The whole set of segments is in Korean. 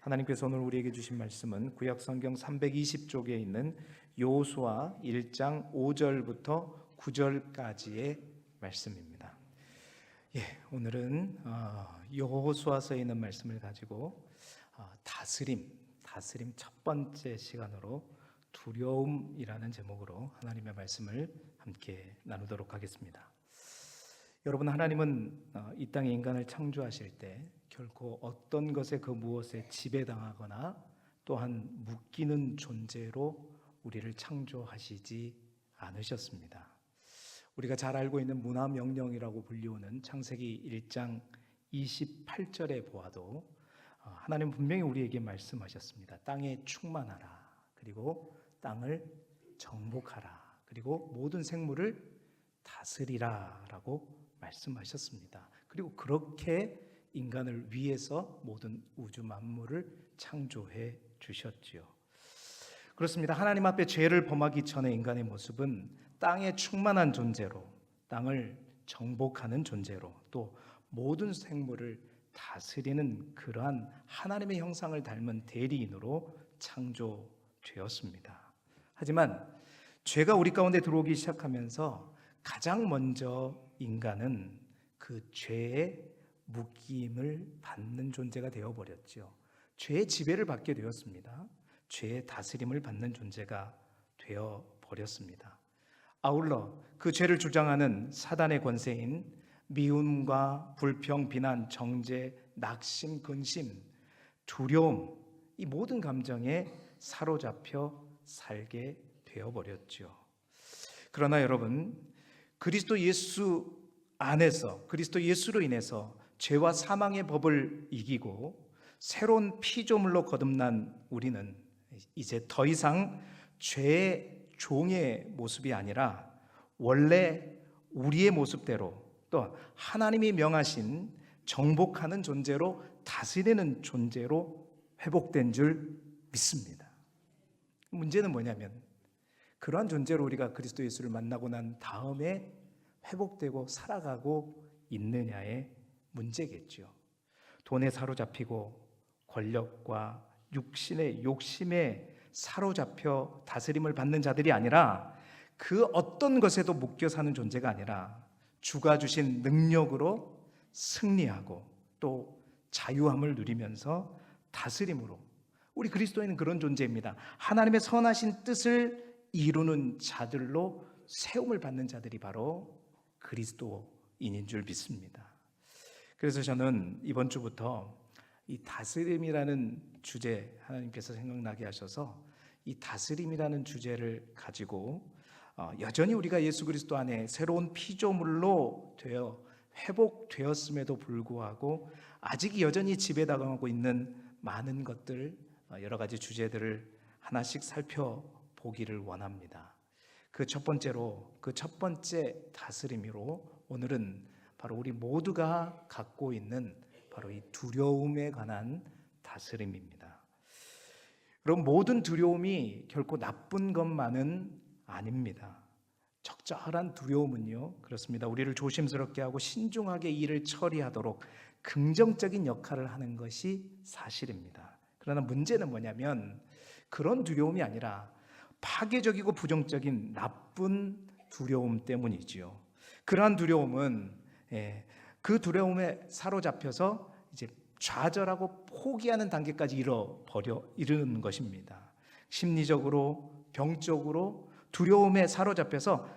하나님께서 오늘 우리에게 주신 말씀은 구약 성경 320쪽에 있는 여호수아 1장 5절부터 9절까지의 말씀입니다. 오늘은 여호수아서에 있는 말씀을 가지고 다스림 첫 번째 시간으로 두려움이라는 제목으로 하나님의 말씀을 함께 나누도록 하겠습니다. 여러분, 하나님은 이 땅에 인간을 창조하실 때 결코 어떤 것에 그 무엇에 지배당하거나 또한 묶이는 존재로 우리를 창조하시지 않으셨습니다. 우리가 잘 알고 있는 문화명령이라고 불리우는 창세기 1장 28절에 보아도 하나님 분명히 우리에게 말씀하셨습니다. 땅에 충만하라, 그리고 땅을 정복하라, 그리고 모든 생물을 다스리라 라고 말씀하셨습니다. 그리고 그렇게 인간을 위해서 모든 우주 만물을 창조해 주셨지요. 그렇습니다. 하나님 앞에 죄를 범하기 전에 인간의 모습은 땅에 충만한 존재로, 땅을 정복하는 존재로, 또 모든 생물을 다스리는 그러한 하나님의 형상을 닮은 대리인으로 창조되었습니다. 하지만 죄가 우리 가운데 들어오기 시작하면서 가장 먼저 인간은 그 죄의 묶임을 받는 존재가 되어버렸죠. 죄의 지배를 받게 되었습니다. 죄의 다스림을 받는 존재가 되어버렸습니다. 아울러 그 죄를 주장하는 사단의 권세인 미움과 불평, 비난, 정죄, 낙심, 근심, 두려움, 이 모든 감정에 사로잡혀 살게 되어버렸죠. 그러나 여러분, 그리스도 예수 안에서, 그리스도 예수로 인해서 죄와 사망의 법을 이기고 새로운 피조물로 거듭난 우리는 이제 더 이상 죄의 종의 모습이 아니라 원래 우리의 모습대로, 또 하나님이 명하신 정복하는 존재로, 다스리는 존재로 회복된 줄 믿습니다. 문제는 뭐냐면 그러한 존재로 우리가 그리스도 예수를 만나고 난 다음에 회복되고 살아가고 있느냐의 문제겠죠. 돈에 사로잡히고 권력과 육신의 욕심에 사로잡혀 다스림을 받는 자들이 아니라, 그 어떤 것에도 묶여 사는 존재가 아니라 주가 주신 능력으로 승리하고 또 자유함을 누리면서 다스림으로, 우리 그리스도인은 그런 존재입니다. 하나님의 선하신 뜻을 이루는 자들로 세움을 받는 자들이 바로 그리스도인인 줄 믿습니다. 그래서 저는 이번 주부터 이 다스림이라는 주제, 하나님께서 생각나게 하셔서 이 다스림이라는 주제를 가지고 여전히 우리가 예수 그리스도 안에 새로운 피조물로 되어 회복되었음에도 불구하고 아직 여전히 지배당하고 있는 많은 것들, 여러 가지 주제들을 하나씩 살펴보기를 원합니다. 그 첫 번째 다스림으로 오늘은 바로 우리 모두가 갖고 있는 바로 이 두려움에 관한 다스림입니다. 그럼 모든 두려움이 결코 나쁜 것만은 아닙니다. 적절한 두려움은요, 그렇습니다. 우리를 조심스럽게 하고 신중하게 일을 처리하도록 긍정적인 역할을 하는 것이 사실입니다. 그러나 문제는 뭐냐면 그런 두려움이 아니라 파괴적이고 부정적인 나쁜 두려움 때문이지요. 그러한 두려움은 그 두려움에 사로잡혀서 이제 좌절하고 포기하는 단계까지 이르는 것입니다. 심리적으로, 병적으로 두려움에 사로잡혀서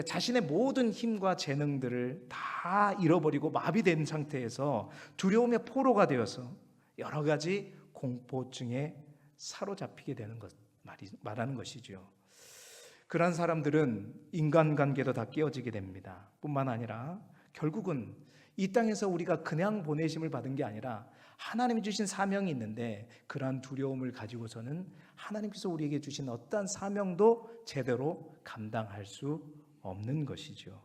자신의 모든 힘과 재능들을 다 잃어버리고 마비된 상태에서 두려움의 포로가 되어서 여러 가지 공포증에 사로잡히게 되는 것 말하는 것이죠. 그러한 사람들은 인간관계도 다 깨어지게 됩니다. 뿐만 아니라 결국은 이 땅에서 우리가 그냥 보내심을 받은 게 아니라 하나님이 주신 사명이 있는데, 그러한 두려움을 가지고서는 하나님께서 우리에게 주신 어떠한 사명도 제대로 감당할 수 없는 것이죠.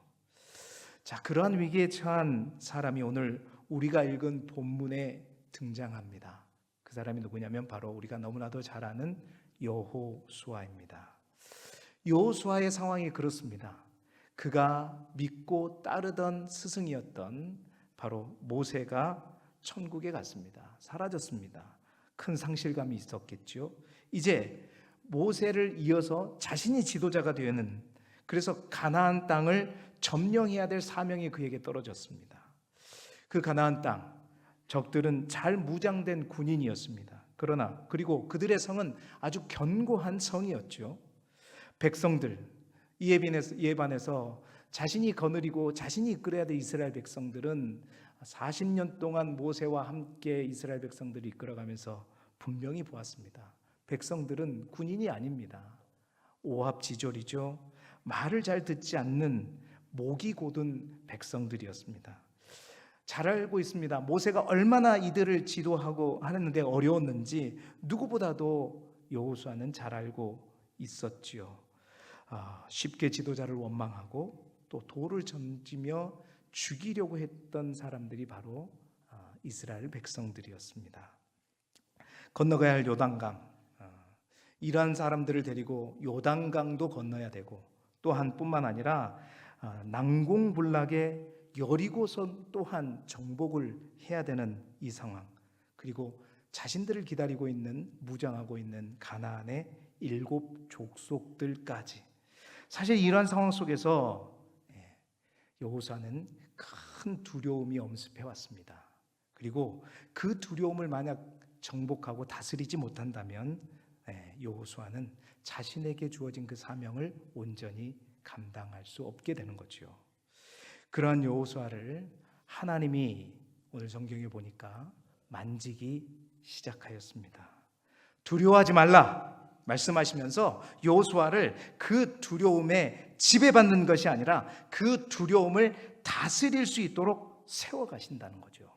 자, 그러한 위기에 처한 사람이 오늘 우리가 읽은 본문에 등장합니다. 그 사람이 누구냐면 바로 우리가 너무나도 잘 아는 여호수아입니다. 여호수아의 상황이 그렇습니다. 그가 믿고 따르던 스승이었던 바로 모세가 천국에 갔습니다. 사라졌습니다. 큰 상실감이 있었겠죠. 이제 모세를 이어서 자신이 지도자가 되는, 그래서 가나안 땅을 점령해야 될 사명이 그에게 떨어졌습니다. 그 가나안 땅, 적들은 잘 무장된 군인이었습니다. 그러나 그리고 그들의 성은 아주 견고한 성이었죠. 백성들, 이에 반해서 자신이 거느리고 자신이 이끌어야 될 이스라엘 백성들은 40년 동안 모세와 함께 이스라엘 백성들이 이끌어가면서 분명히 보았습니다. 백성들은 군인이 아닙니다. 오합지졸이죠. 말을 잘 듣지 않는 목이 곧은 백성들이었습니다. 잘 알고 있습니다. 모세가 얼마나 이들을 지도하고 하는데 어려웠는지 누구보다도 여호수아는 잘 알고 있었지요. 쉽게 지도자를 원망하고 또 돌을 던지며 죽이려고 했던 사람들이 바로 이스라엘 백성들이었습니다. 건너가야 할 요단강, 이러한 사람들을 데리고 요단강도 건너야 되고, 또한 뿐만 아니라 난공불락의 여리고성 또한 정복을 해야 되는 이 상황, 그리고 자신들을 기다리고 있는, 무장하고 있는 가나안의 7 족속들까지, 사실 이러한 상황 속에서 여호수아는 큰 두려움이 엄습해 왔습니다. 그리고 그 두려움을 만약 정복하고 다스리지 못한다면 여호수아는 자신에게 주어진 그 사명을 온전히 감당할 수 없게 되는 거죠. 그러한 여호수아를 하나님이 오늘 성경에 보니까 만지기 시작하였습니다. 두려워하지 말라 말씀하시면서 여호수아를 그 두려움에 지배받는 것이 아니라 그 두려움을 다스릴 수 있도록 세워가신다는 거죠.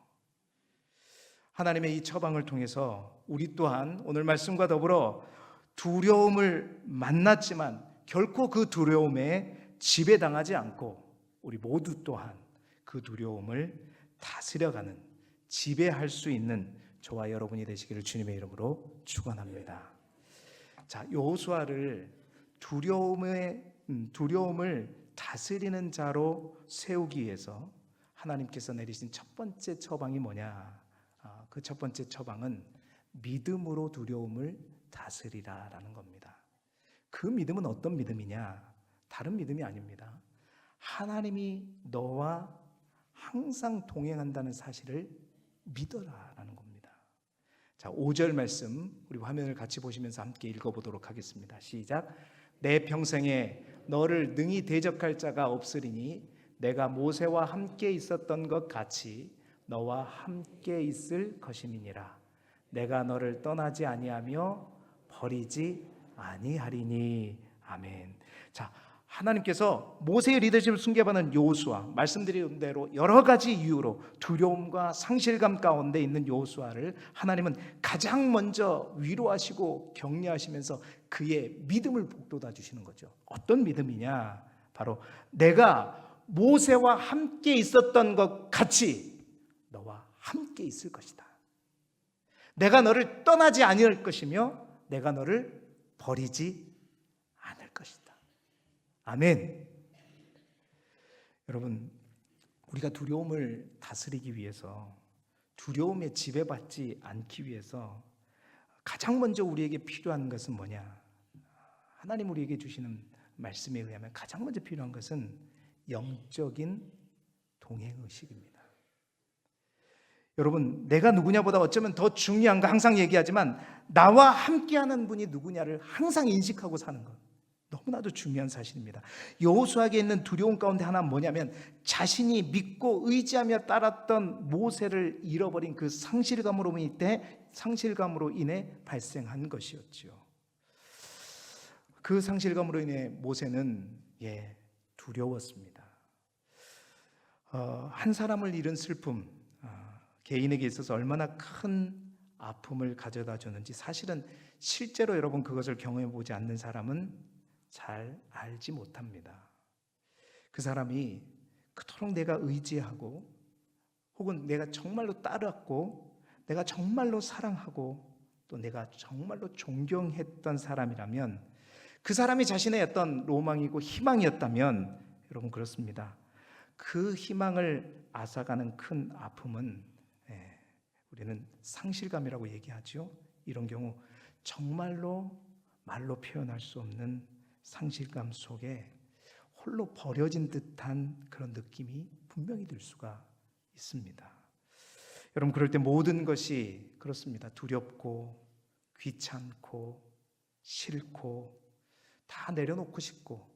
하나님의 이 처방을 통해서 우리 또한 오늘 말씀과 더불어 두려움을 만났지만 결코 그 두려움에 지배당하지 않고 우리 모두 또한 그 두려움을 다스려가는, 지배할 수 있는 저와 여러분이 되시기를 주님의 이름으로 축원합니다. 자, 여호수아를 두려움을 다스리는 자로 세우기 위해서 하나님께서 내리신 첫 번째 처방이 뭐냐? 그 첫 번째 처방은 믿음으로 두려움을 다스리라라는 겁니다. 그 믿음은 어떤 믿음이냐? 다른 믿음이 아닙니다. 하나님이 너와 항상 동행한다는 사실을 믿어라라는 겁니다. 자, 5절 말씀 우리 화면을 같이 보시면서 함께 읽어보도록 하겠습니다. 시작. 내 평생에 너를 능히 대적할 자가 없으리니 내가 모세와 함께 있었던 것 같이 너와 함께 있을 것임이니라. 내가 너를 떠나지 아니하며 버리지 아니하리니. 아멘. 자, 하나님께서 모세의 리더십을 순교받은 여호수아, 말씀드린 대로 여러 가지 이유로 두려움과 상실감 가운데 있는 여호수아를 하나님은 가장 먼저 위로하시고 격려하시면서 그의 믿음을 북돋아 주시는 거죠. 어떤 믿음이냐? 바로 내가 모세와 함께 있었던 것 같이 너와 함께 있을 것이다. 내가 너를 떠나지 아니할 것이며 내가 너를 버리지 않을 것이다. 아멘. 여러분, 우리가 두려움을 다스리기 위해서, 두려움에 지배받지 않기 위해서 가장 먼저 우리에게 필요한 것은 뭐냐? 하나님 우리에게 주시는 말씀에 의하면 가장 먼저 필요한 것은 영적인 동행의식입니다. 여러분, 내가 누구냐보다 어쩌면 더 중요한 거 항상 얘기하지만 나와 함께하는 분이 누구냐를 항상 인식하고 사는 것, 너무나도 중요한 사실입니다. 여호수아에게 있는 두려움 가운데 하나는 뭐냐면 자신이 믿고 의지하며 따랐던 모세를 잃어버린 그 상실감으로 인해 발생한 것이었죠. 그 상실감으로 인해 모세는 두려웠습니다. 한 사람을 잃은 슬픔, 개인에게 있어서 얼마나 큰 아픔을 가져다 주는지 사실은 실제로 여러분 그것을 경험해 보지 않는 사람은 잘 알지 못합니다. 그 사람이 그토록 내가 의지하고 혹은 내가 정말로 따랐고 내가 정말로 사랑하고 또 내가 정말로 존경했던 사람이라면, 그 사람이 자신의 어떤 로망이고 희망이었다면 여러분 그렇습니다. 그 희망을 앗아가는 큰 아픔은 우리는 상실감이라고 얘기하죠. 이런 경우 정말로 말로 표현할 수 없는 상실감 속에 홀로 버려진 듯한 그런 느낌이 분명히 들 수가 있습니다. 여러분, 그럴 때 모든 것이 그렇습니다. 두렵고 귀찮고 싫고 다 내려놓고 싶고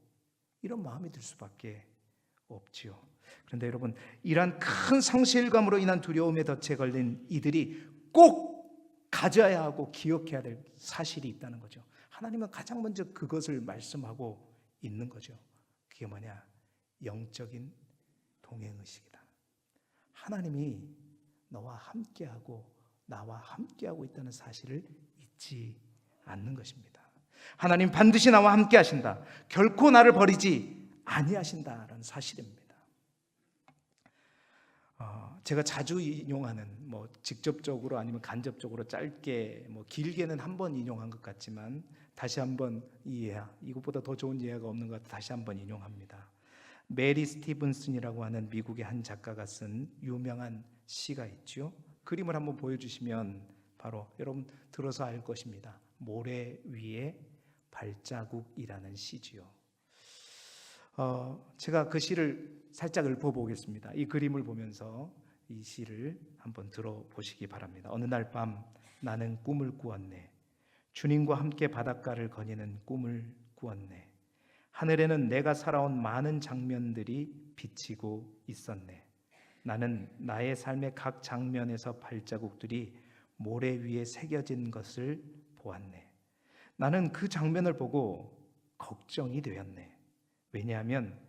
이런 마음이 들 수밖에 없지요. 그런데 여러분, 이러한 큰 상실감으로 인한 두려움에 덫에 걸린 이들이 꼭 가져야 하고 기억해야 될 사실이 있다는 거죠. 하나님은 가장 먼저 그것을 말씀하고 있는 거죠. 그게 뭐냐? 영적인 동행의식이다. 하나님이 너와 함께하고 나와 함께하고 있다는 사실을 잊지 않는 것입니다. 하나님 반드시 나와 함께 하신다. 결코 나를 버리지 아니하신다라는 사실입니다. 제가 자주 인용하는, 직접적으로 아니면 간접적으로 짧게, 길게는 한 번 인용한 것 같지만 다시 한번 이것보다 더 좋은 예가 없는 것 같아 다시 한번 인용합니다. 메리 스티븐슨이라고 하는 미국의 한 작가가 쓴 유명한 시가 있죠. 그림을 한번 보여주시면 바로 여러분 들어서 알 것입니다. 모래 위에 발자국이라는 시지요. 제가 그 시를 살짝 읊어보겠습니다. 이 그림을 보면서 이 시를 한번 들어보시기 바랍니다. 어느 날 밤 나는 꿈을 꾸었네. 주님과 함께 바닷가를 거니는 꿈을 꾸었네. 하늘에는 내가 살아온 많은 장면들이 비치고 있었네. 나는 나의 삶의 각 장면에서 발자국들이 모래 위에 새겨진 것을 보았네. 나는 그 장면을 보고 걱정이 되었네. 왜냐하면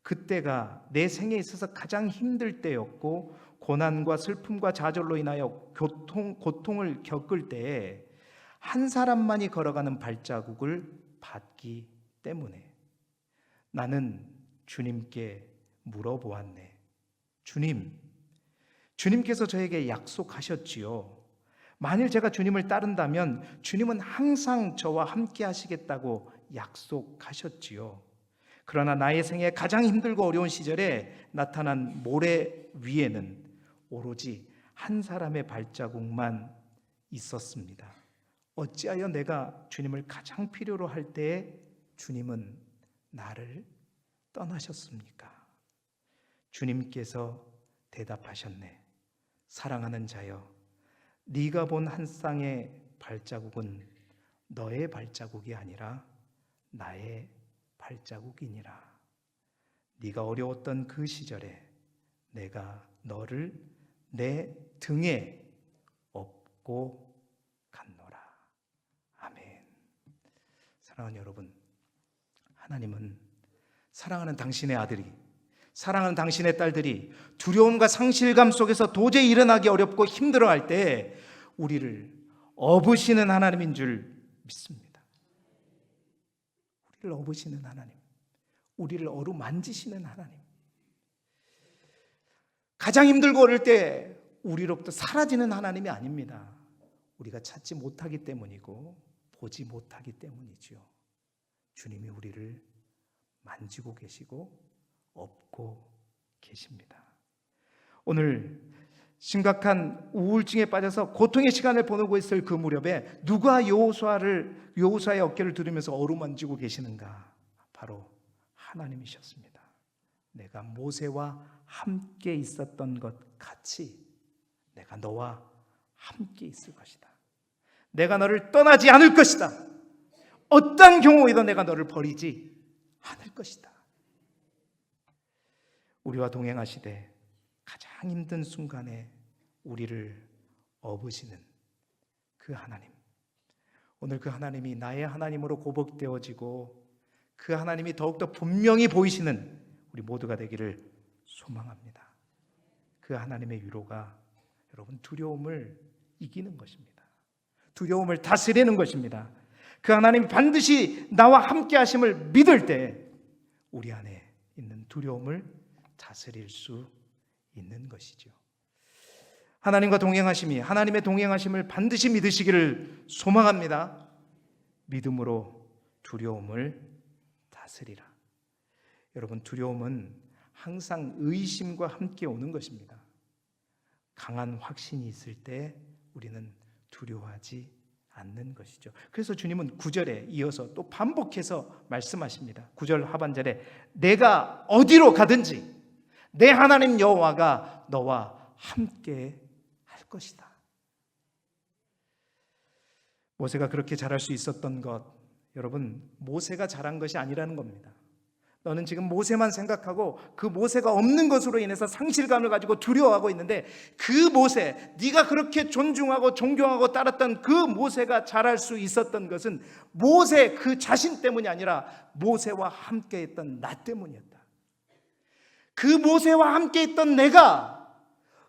그때가 내 생에 있어서 가장 힘들 때였고 고난과 슬픔과 좌절로 인하여 고통을 겪을 때에 한 사람만이 걸어가는 발자국을 받기 때문에 나는 주님께 물어보았네. 주님께서 저에게 약속하셨지요. 만일 제가 주님을 따른다면 주님은 항상 저와 함께 하시겠다고 약속하셨지요. 그러나 나의 생에 가장 힘들고 어려운 시절에 나타난 모래 위에는 오로지 한 사람의 발자국만 있었습니다. 어찌하여 내가 주님을 가장 필요로 할 때에 주님은 나를 떠나셨습니까? 주님께서 대답하셨네. 사랑하는 자여, 네가 본 한 쌍의 발자국은 너의 발자국이 아니라 나의 발자국이니라. 네가 어려웠던 그 시절에 내가 너를 내 등에 업고 갔노라. 아멘. 사랑하는 여러분, 하나님은 사랑하는 당신의 아들이, 사랑하는 당신의 딸들이 두려움과 상실감 속에서 도저히 일어나기 어렵고 힘들어할 때 우리를 업으시는 하나님인 줄 믿습니다. 우리를 업으시는 하나님, 우리를 어루만지시는 하나님. 가장 힘들고 어릴 때 우리로부터 사라지는 하나님이 아닙니다. 우리가 찾지 못하기 때문이고 보지 못하기 때문이죠. 주님이 우리를 만지고 계시고 업고 계십니다. 오늘 심각한 우울증에 빠져서 고통의 시간을 보내고 있을 그 무렵에 누가 여호수아의 어깨를 두르면서 어루만지고 계시는가? 바로 하나님이셨습니다. 내가 모세와 함께 있었던 것 같이 내가 너와 함께 있을 것이다. 내가 너를 떠나지 않을 것이다. 어떤 경우에도 내가 너를 버리지 않을 것이다. 우리와 동행하시되 가장 힘든 순간에 우리를 업으시는 그 하나님, 오늘 그 하나님이 나의 하나님으로 고백되어지고 그 하나님이 더욱더 분명히 보이시는 우리 모두가 되기를 소망합니다. 그 하나님의 위로가 여러분 두려움을 이기는 것입니다. 두려움을 다스리는 것입니다. 그 하나님이 반드시 나와 함께 하심을 믿을 때 우리 안에 있는 두려움을 다스릴 수 있는 것이죠. 하나님과 동행하심이, 하나님의 동행하심을 반드시 믿으시기를 소망합니다. 믿음으로 두려움을 다스리라. 여러분, 두려움은 항상 의심과 함께 오는 것입니다. 강한 확신이 있을 때 우리는 두려워하지 않는 것이죠. 그래서 주님은 9절에 이어서 또 반복해서 말씀하십니다. 9절 하반절에 내가 어디로 가든지 내 하나님 여호와가 너와 함께 할 것이다. 모세가 그렇게 잘할 수 있었던 것, 여러분, 모세가 잘한 것이 아니라는 겁니다. 너는 지금 모세만 생각하고 그 모세가 없는 것으로 인해서 상실감을 가지고 두려워하고 있는데, 그 모세, 네가 그렇게 존중하고 존경하고 따랐던 그 모세가 잘할 수 있었던 것은 모세 그 자신 때문이 아니라 모세와 함께 했던 나 때문이었다. 그 모세와 함께 있던 내가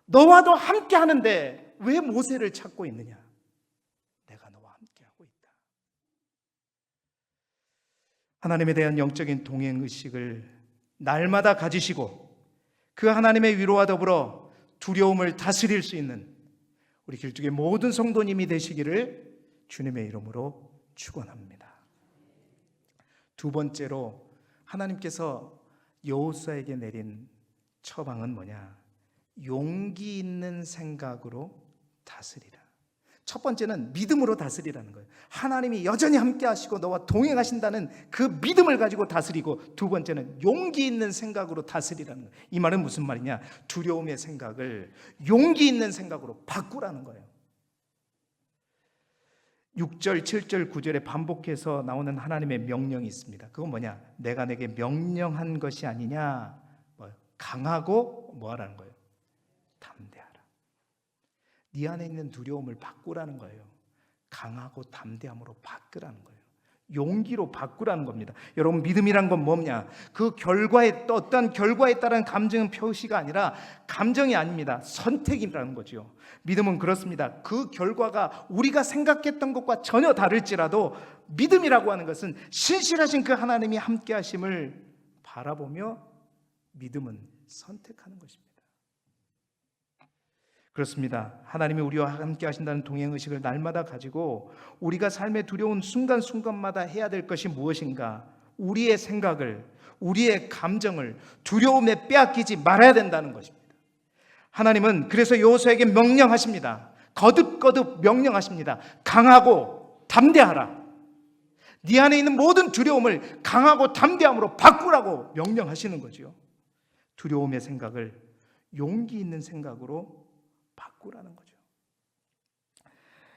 너와도 함께 하는데 왜 모세를 찾고 있느냐? 내가 너와 함께 하고 있다. 하나님에 대한 영적인 동행의식을 날마다 가지시고 그 하나님의 위로와 더불어 두려움을 다스릴 수 있는 우리 길쭉의 모든 성도님이 되시기를 주님의 이름으로 축원합니다. 두 번째로 하나님께서 여호수아에게 내린 처방은 뭐냐? 용기 있는 생각으로 다스리라. 첫 번째는 믿음으로 다스리라는 거예요. 하나님이 여전히 함께 하시고 너와 동행하신다는 그 믿음을 가지고 다스리고, 두 번째는 용기 있는 생각으로 다스리라는 거예요. 이 말은 무슨 말이냐? 두려움의 생각을 용기 있는 생각으로 바꾸라는 거예요. 6절, 7절, 9절에 반복해서 나오는 하나님의 명령이 있습니다. 그건 뭐냐? 내가 내게 명령한 것이 아니냐? 강하고 뭐 하라는 거예요? 담대하라. 네 안에 있는 두려움을 바꾸라는 거예요. 강하고 담대함으로 바꾸라는 거예요. 용기로 바꾸라는 겁니다. 여러분, 믿음이란 건 뭐냐? 그 결과에, 또 어떤 결과에 따른 감정은 표시가 아니라 감정이 아닙니다. 선택이라는 거죠. 믿음은 그렇습니다. 그 결과가 우리가 생각했던 것과 전혀 다를지라도 믿음이라고 하는 것은 신실하신 그 하나님이 함께 하심을 바라보며 믿음은 선택하는 것입니다. 그렇습니다. 하나님이 우리와 함께 하신다는 동행의식을 날마다 가지고 우리가 삶의 두려운 순간순간마다 해야 될 것이 무엇인가? 우리의 생각을, 우리의 감정을 두려움에 빼앗기지 말아야 된다는 것입니다. 하나님은 그래서 여호수아에게 명령하십니다. 거듭거듭 명령하십니다. 강하고 담대하라. 네 안에 있는 모든 두려움을 강하고 담대함으로 바꾸라고 명령하시는 거죠. 두려움의 생각을 용기 있는 생각으로 바꾸라는 거죠.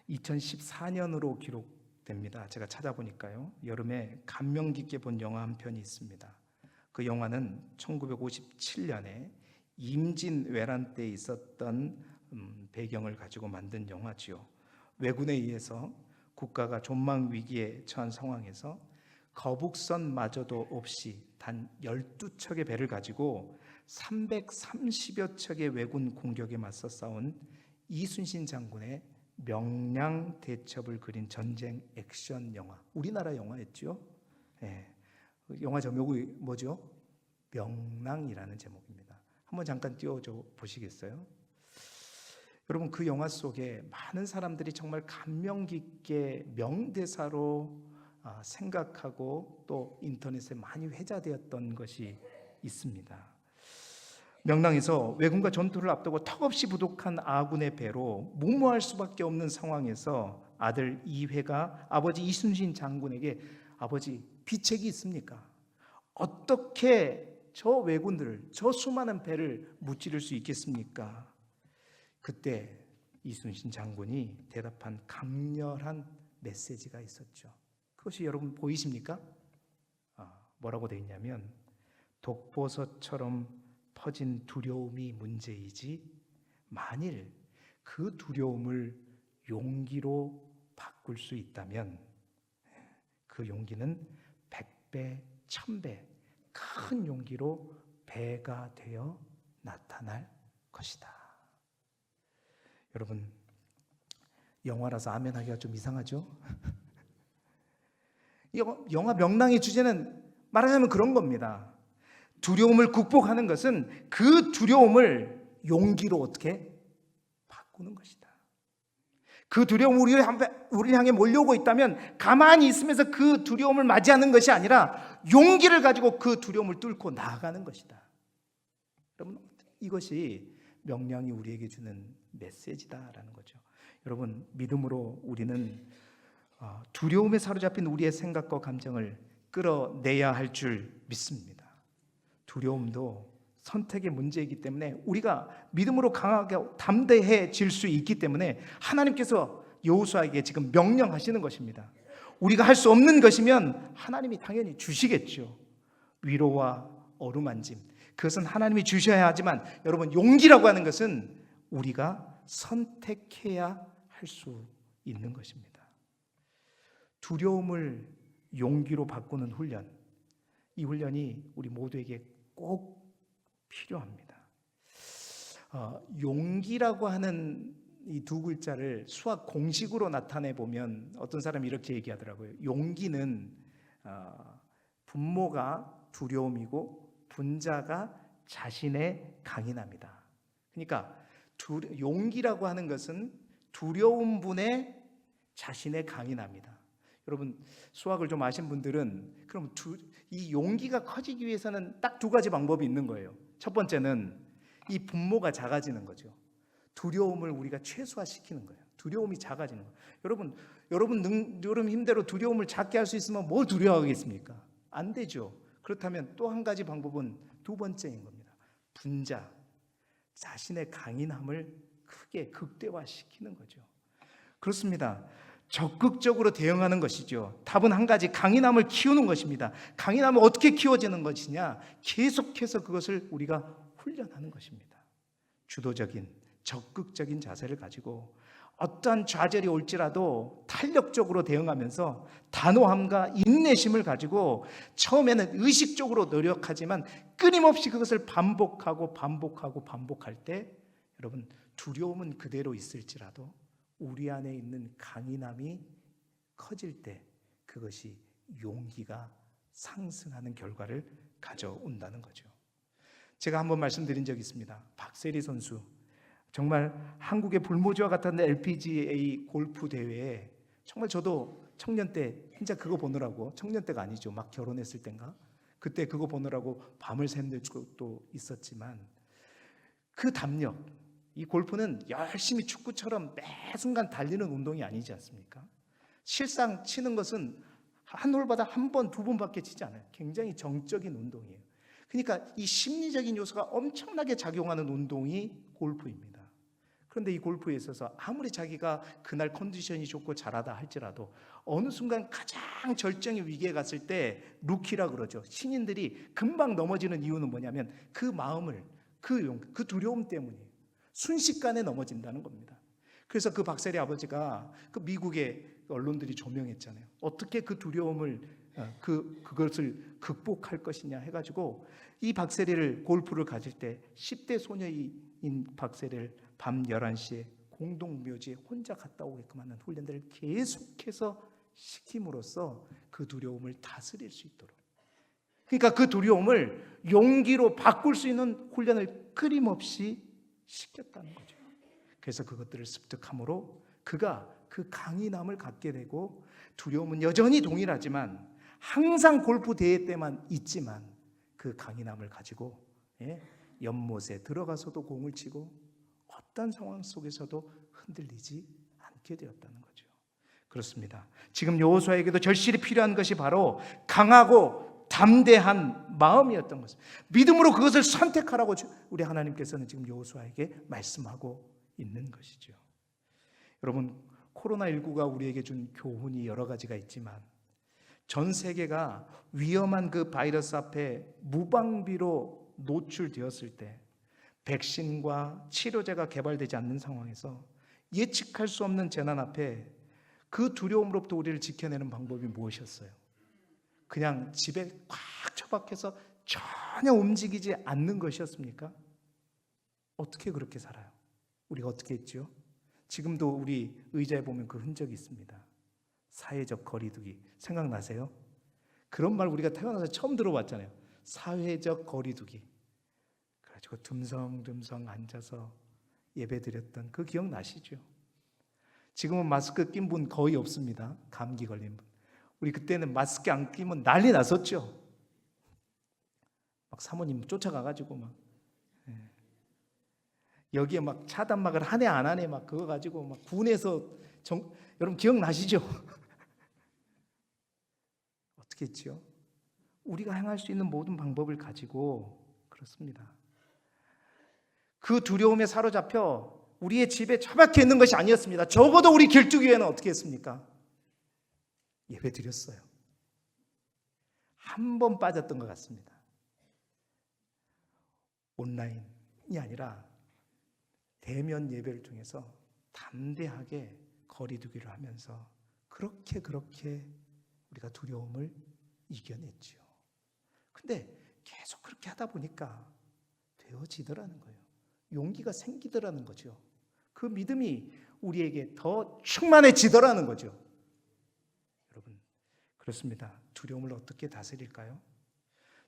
2014년으로 기록됩니다. 제가 찾아보니까요, 여름에 감명 깊게 본 영화 한 편이 있습니다. 그 영화는 1957년에 임진왜란 때 있었던 배경을 가지고 만든 영화지요. 왜군에 의해서 국가가 존망 위기에 처한 상황에서 거북선마저도 없이 단 12척의 배를 가지고 330여 척의 왜군 공격에 맞서 싸운 이순신 장군의 명량 대첩을 그린 전쟁 액션 영화, 우리나라 영화였죠. 네. 영화 제목이 뭐죠? 명랑이라는 제목입니다. 한번 잠깐 띄워줘 보시겠어요? 여러분, 그 영화 속에 많은 사람들이 정말 감명 깊게 명대사로 생각하고 또 인터넷에 많이 회자되었던 것이 있습니다. 명랑에서 왜군과 전투를 앞두고 턱없이 부족한 아군의 배로 무모할 수밖에 없는 상황에서 아들 이회가 아버지 이순신 장군에게, 아버지, 비책이 있습니까? 어떻게 저 왜군들을, 저 수많은 배를 무찌를 수 있겠습니까? 그때 이순신 장군이 대답한 강렬한 메시지가 있었죠. 그것이 여러분 보이십니까? 뭐라고 되어 있냐면, 독버섯처럼 퍼진 두려움이 문제이지 만일 그 두려움을 용기로 바꿀 수 있다면 그 용기는 100배, 1000배 큰 용기로 배가 되어 나타날 것이다. 여러분, 영화라서 아멘 하기가 좀 이상하죠? 영화 명랑의 주제는 말하자면 그런 겁니다. 두려움을 극복하는 것은 그 두려움을 용기로 어떻게 바꾸는 것이다. 그 두려움이 우리를 향해 몰려오고 있다면 가만히 있으면서 그 두려움을 맞이하는 것이 아니라 용기를 가지고 그 두려움을 뚫고 나아가는 것이다. 여러분, 이것이 명령이 우리에게 주는 메시지다라는 거죠. 여러분, 믿음으로 우리는 두려움에 사로잡힌 우리의 생각과 감정을 끌어내야 할 줄 믿습니다. 두려움도 선택의 문제이기 때문에 우리가 믿음으로 강하게 담대해질 수 있기 때문에 하나님께서 여호수아에게 지금 명령하시는 것입니다. 우리가 할 수 없는 것이면 하나님이 당연히 주시겠죠. 위로와 어루만짐, 그것은 하나님이 주셔야 하지만 여러분, 용기라고 하는 것은 우리가 선택해야 할 수 있는 것입니다. 두려움을 용기로 바꾸는 훈련, 이 훈련이 우리 모두에게 꼭 필요합니다. 용기라고 하는 이 두 글자를 수학 공식으로 나타내 보면 어떤 사람이 이렇게 얘기하더라고요. 용기는 분모가 두려움이고 분자가 자신의 강인함이다. 그러니까 용기라고 하는 것은 두려움 분의 자신의 강인함이다. 여러분, 수학을 좀 아신 분들은 그럼 이 용기가 커지기 위해서는 딱 두 가지 방법이 있는 거예요. 첫 번째는 이 분모가 작아지는 거죠. 두려움을 우리가 최소화시키는 거예요. 두려움이 작아지는 거예요. 여러분 힘대로 두려움을 작게 할 수 있으면 뭘 두려워하겠습니까? 안 되죠. 그렇다면 또 한 가지 방법은 두 번째인 겁니다. 분자, 자신의 강인함을 크게 극대화시키는 거죠. 그렇습니다. 적극적으로 대응하는 것이죠. 답은 한 가지, 강인함을 키우는 것입니다. 강인함은 어떻게 키워지는 것이냐? 계속해서 그것을 우리가 훈련하는 것입니다. 주도적인, 적극적인 자세를 가지고 어떠한 좌절이 올지라도 탄력적으로 대응하면서 단호함과 인내심을 가지고 처음에는 의식적으로 노력하지만 끊임없이 그것을 반복할 때 여러분, 두려움은 그대로 있을지라도 우리 안에 있는 강인함이 커질 때 그것이 용기가 상승하는 결과를 가져온다는 거죠. 제가 한번 말씀드린 적이 있습니다. 박세리 선수, 정말 한국의 불모지와 같은 LPGA 골프 대회에 정말 저도 청년 때 진짜 그거 보느라고, 청년 때가 아니죠, 막 결혼했을 땐가, 그때 그거 보느라고 밤을 샌 적도 있었지만 그 담력, 이 골프는 열심히 축구처럼 매 순간 달리는 운동이 아니지 않습니까? 실상 치는 것은 한 홀마다 한 번, 두 번밖에 치지 않아요. 굉장히 정적인 운동이에요. 그러니까 이 심리적인 요소가 엄청나게 작용하는 운동이 골프입니다. 그런데 이 골프에 있어서 아무리 자기가 그날 컨디션이 좋고 잘하다 할지라도 어느 순간 가장 절정의 위기에 갔을 때 루키라 그러죠. 신인들이 금방 넘어지는 이유는 뭐냐면 그 마음을, 그 두려움 때문이에요. 순식간에 넘어진다는 겁니다. 그래서 그 박세리 아버지가 그 미국의 언론들이 조명했잖아요. 어떻게 그 두려움을 그것을 극복할 것이냐 해가지고 이 박세리를, 골프를 가질 때 10대 소녀인 박세리를 밤 11시에 공동묘지에 혼자 갔다 오게끔 하는 훈련들을 계속해서 시킴으로써 그 두려움을 다스릴 수 있도록, 그러니까 그 두려움을 용기로 바꿀 수 있는 훈련을 끊임없이 시켰다는 거죠. 그래서 그것들을 습득함으로 그가 그 강인함을 갖게 되고, 두려움은 여전히 동일하지만 항상 골프 대회 때만 있지만 그 강인함을 가지고 연못에 들어가서도 공을 치고 어떤 상황 속에서도 흔들리지 않게 되었다는 거죠. 그렇습니다. 지금 여호수아에게도 절실히 필요한 것이 바로 강하고 담대한 마음이었던 것입니다. 믿음으로 그것을 선택하라고 우리 하나님께서는 지금 여호수아에게 말씀하고 있는 것이죠. 여러분, 코로나19가 우리에게 준 교훈이 여러 가지가 있지만 전 세계가 위험한 그 바이러스 앞에 무방비로 노출되었을 때, 백신과 치료제가 개발되지 않는 상황에서 예측할 수 없는 재난 앞에 그 두려움으로부터 우리를 지켜내는 방법이 무엇이었어요? 그냥 집에 꽉 처박혀서 전혀 움직이지 않는 것이었습니까? 어떻게 그렇게 살아요? 우리가 어떻게 했죠? 지금도 우리 의자에 보면 그 흔적이 있습니다. 사회적 거리두기, 생각나세요? 그런 말 우리가 태어나서 처음 들어봤잖아요. 사회적 거리두기. 그래가지고 듬성듬성 앉아서 예배드렸던 그 기억나시죠? 지금은 마스크 낀 분 거의 없습니다. 감기 걸린 분. 우리 그때는 마스크 안 끼면 난리 났었죠. 막 사모님 쫓아가가지고 막 여기에 막 차단막을 하네 안 하네 막 그거 가지고 막 군에서 여러분 기억나시죠? 어떻게 했죠? 우리가 행할 수 있는 모든 방법을 가지고 그렇습니다. 그 두려움에 사로잡혀 우리의 집에 처박혀 있는 것이 아니었습니다. 적어도 우리 길쭉이에는 어떻게 했습니까? 예배 드렸어요. 한 번 빠졌던 것 같습니다. 온라인이 아니라 대면 예배를 통해서 담대하게 거리두기를 하면서 그렇게 우리가 두려움을 이겨냈지요. 근데 계속 그렇게 하다 보니까 되어지더라는 거예요. 용기가 생기더라는 거죠. 그 믿음이 우리에게 더 충만해지더라는 거죠. 여러분, 그렇습니다. 두려움을 어떻게 다스릴까요?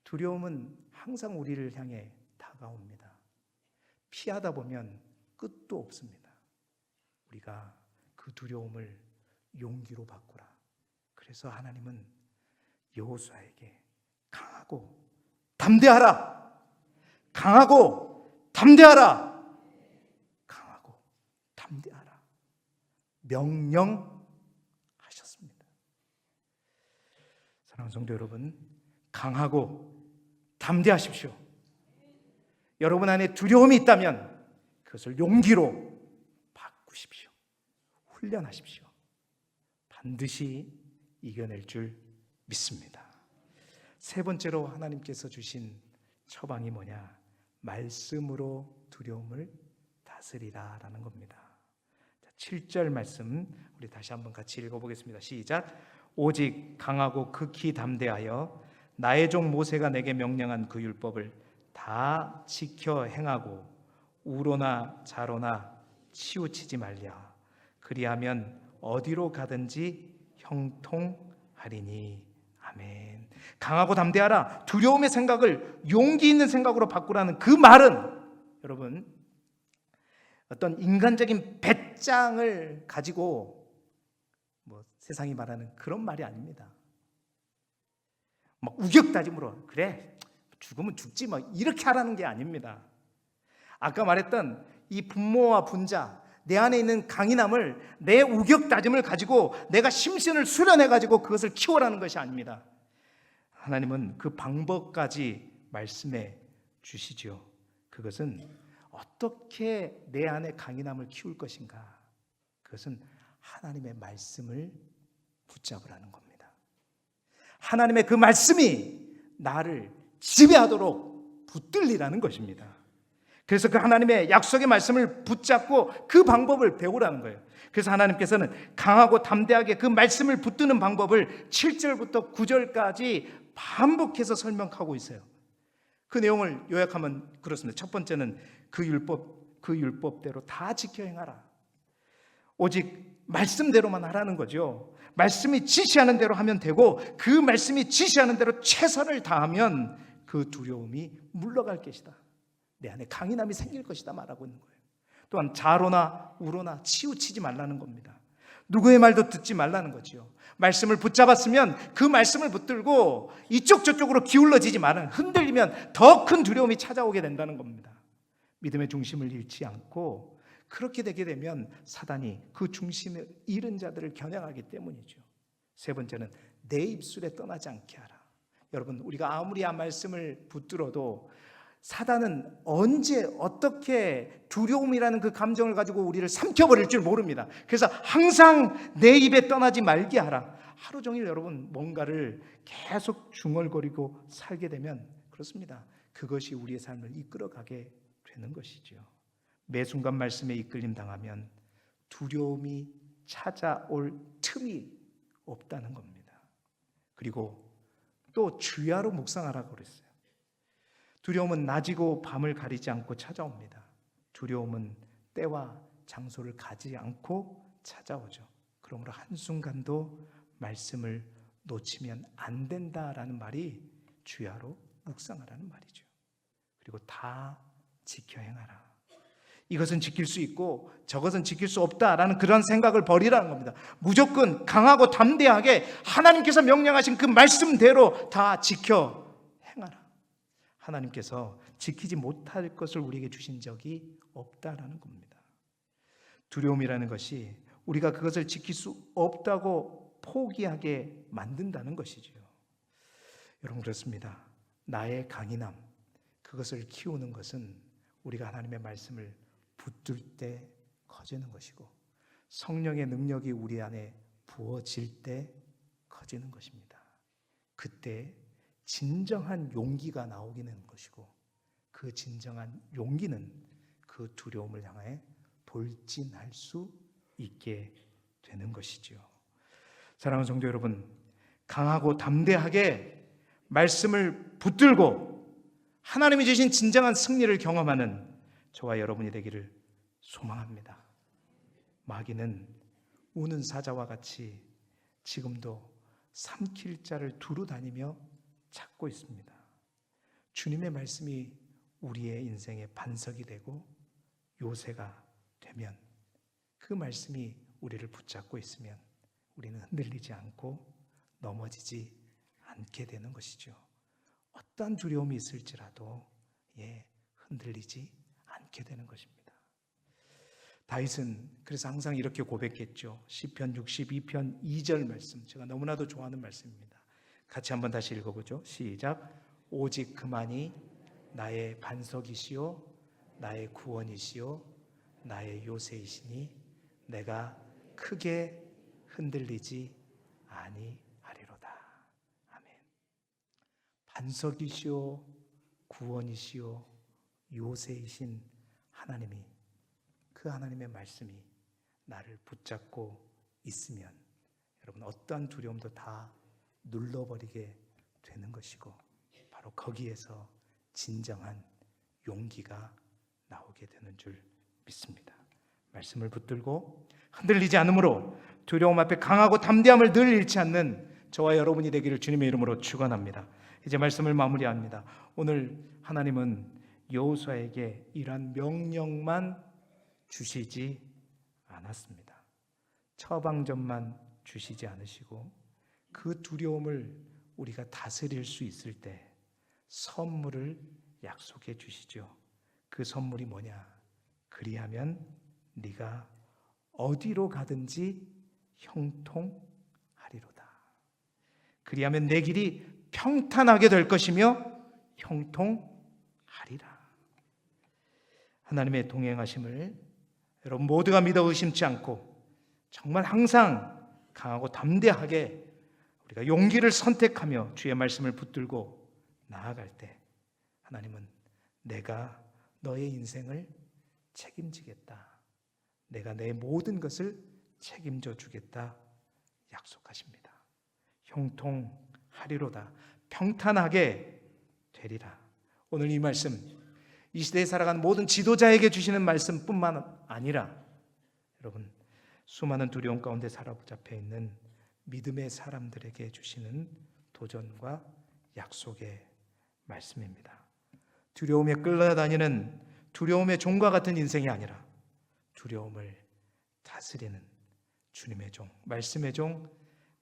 두려움은 항상 우리를 향해 다가옵니다. 피하다 보면 끝도 없습니다. 우리가 그 두려움을 용기로 바꾸라. 그래서 하나님은 여호수아에게 강하고 담대하라. 강하고 담대하라. 강하고 담대하라. 명령하셨습니다. 사랑하는 성도 여러분, 강하고 담대하십시오. 여러분 안에 두려움이 있다면 그것을 용기로 바꾸십시오. 훈련하십시오. 반드시 이겨낼 줄 믿습니다. 세 번째로 하나님께서 주신 처방이 뭐냐? 말씀으로 두려움을 다스리라라는 겁니다. 7절 말씀 우리 다시 한번 같이 읽어보겠습니다. 시작. 오직 강하고 극히 담대하여 나의 종 모세가 내게 명령한 그 율법을 다 지켜 행하고 우로나 좌로나 치우치지 말랴. 그리하면 어디로 가든지 형통하리니. 아멘. 강하고 담대하라. 두려움의 생각을 용기 있는 생각으로 바꾸라는 그 말은 여러분 어떤 인간적인 배짱을 가지고 세상이 말하는 그런 말이 아닙니다. 막 우격다짐으로 그래 죽으면 죽지 이렇게 하라는 게 아닙니다. 아까 말했던 이 분모와 분자, 내 안에 있는 강인함을, 내 우격다짐을 가지고 내가 심신을 수련해가지고 그것을 키워라는 것이 아닙니다. 하나님은 그 방법까지 말씀해 주시죠. 그것은 어떻게 내 안에 강인함을 키울 것인가? 그것은 하나님의 말씀을 붙잡으라는 겁니다. 하나님의 그 말씀이 나를 지배하도록 붙들리라는 것입니다. 그래서 그 하나님의 약속의 말씀을 붙잡고 그 방법을 배우라는 거예요. 그래서 하나님께서는 강하고 담대하게 그 말씀을 붙드는 방법을 7절부터 9절까지 반복해서 설명하고 있어요. 그 내용을 요약하면 그렇습니다. 첫 번째는 그 율법대로 다 지켜 행하라. 오직 말씀대로만 하라는 거죠. 말씀이 지시하는 대로 하면 되고 그 말씀이 지시하는 대로 최선을 다하면 그 두려움이 물러갈 것이다. 내 안에 강인함이 생길 것이다 말하고 있는 거예요. 또한 좌로나 우로나 치우치지 말라는 겁니다. 누구의 말도 듣지 말라는 거지요. 말씀을 붙잡았으면 그 말씀을 붙들고 이쪽 저쪽으로 기울어지지 말아요. 흔들리면 더 큰 두려움이 찾아오게 된다는 겁니다. 믿음의 중심을 잃지 않고 그렇게 되게 되면 사단이 그 중심을 잃은 자들을 겨냥하기 때문이죠. 세 번째는 내 입술에 떠나지 않게 하라. 여러분, 우리가 아무리 말씀을 붙들어도 사단은 언제 어떻게 두려움이라는 그 감정을 가지고 우리를 삼켜버릴 줄 모릅니다. 그래서 항상 내 입에 떠나지 말게 하라. 하루 종일 여러분 뭔가를 계속 중얼거리고 살게 되면 그렇습니다. 그것이 우리의 삶을 이끌어가게 되는 것이죠. 매 순간 말씀에 이끌림 당하면 두려움이 찾아올 틈이 없다는 겁니다. 그리고 또 주야로 묵상하라고 그랬어요. 두려움은 낮이고 밤을 가리지 않고 찾아옵니다. 두려움은 때와 장소를 가지 않고 찾아오죠. 그러므로 한순간도 말씀을 놓치면 안 된다라는 말이 주야로 묵상하라는 말이죠. 그리고 다 지켜 행하라. 이것은 지킬 수 있고 저것은 지킬 수 없다라는 그런 생각을 버리라는 겁니다. 무조건 강하고 담대하게 하나님께서 명령하신 그 말씀대로 다 지켜 행하라. 하나님께서 지키지 못할 것을 우리에게 주신 적이 없다라는 겁니다. 두려움이라는 것이 우리가 그것을 지킬 수 없다고 포기하게 만든다는 것이죠. 여러분, 그렇습니다. 나의 강인함, 그것을 키우는 것은 우리가 하나님의 말씀을 붙들 때 커지는 것이고, 성령의 능력이 우리 안에 부어질 때 커지는 것입니다. 그때 진정한 용기가 나오기는 것이고, 그 진정한 용기는 그 두려움을 향해 돌진할 수 있게 되는 것이지요. 사랑하는 성도 여러분, 강하고 담대하게 말씀을 붙들고 하나님이 주신 진정한 승리를 경험하는 저와 여러분이 되기를 소망합니다. 마귀는 우는 사자와 같이 지금도 삼킬 자를 두루 다니며 찾고 있습니다. 주님의 말씀이 우리의 인생의 반석이 되고 요새가 되면, 그 말씀이 우리를 붙잡고 있으면 우리는 흔들리지 않고 넘어지지 않게 되는 것이죠. 어떠한 두려움이 있을지라도 흔들리지 않게 되는 것입니다. 다윗은 그래서 항상 이렇게 고백했죠. 시편 62편 2절 말씀, 제가 너무나도 좋아하는 말씀입니다. 같이 한번 다시 읽어보죠. 시작. 오직 그만이 나의 반석이시요 나의 구원이시요 나의 요새이시니 내가 크게 흔들리지 아니하리로다. 아멘. 반석이시요 구원이시요 요새이신 하나님이, 그 하나님의 말씀이 나를 붙잡고 있으면 여러분, 어떠한 두려움도 다 눌러버리게 되는 것이고, 바로 거기에서 진정한 용기가 나오게 되는 줄 믿습니다. 말씀을 붙들고 흔들리지 않으므로 두려움 앞에 강하고 담대함을 늘 잃지 않는 저와 여러분이 되기를 주님의 이름으로 축원합니다. 이제 말씀을 마무리합니다. 오늘 하나님은 여호수아에게 이러한 명령만 주시지 않았습니다. 처방전만 주시지 않으시고, 그 두려움을 우리가 다스릴 수 있을 때 선물을 약속해 주시죠. 그 선물이 뭐냐? 그리하면 네가 어디로 가든지 형통하리로다. 그리하면 내 길이 평탄하게 될 것이며 형통하리라. 하나님의 동행하심을 여러분 모두가 믿어 의심치 않고 정말 항상 강하고 담대하게 우리가 용기를 선택하며 주의 말씀을 붙들고 나아갈 때, 하나님은 내가 너의 인생을 책임지겠다, 내가 내 모든 것을 책임져 주겠다 약속하십니다. 형통하리로다. 평탄하게 되리라. 오늘 이 말씀, 이 시대에 살아가는 모든 지도자에게 주시는 말씀뿐만 아니라 여러분, 수많은 두려움 가운데 사로잡혀 있는 믿음의 사람들에게 주시는 도전과 약속의 말씀입니다. 두려움에 끌려다니는 두려움의 종과 같은 인생이 아니라 두려움을 다스리는 주님의 종, 말씀의 종,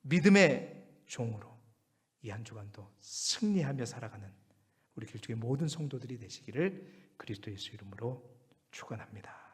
믿음의 종으로 이 한 주간도 승리하며 살아가는 우리 길쭉의 모든 성도들이 되시기를 그리스도 예수 이름으로 축원합니다.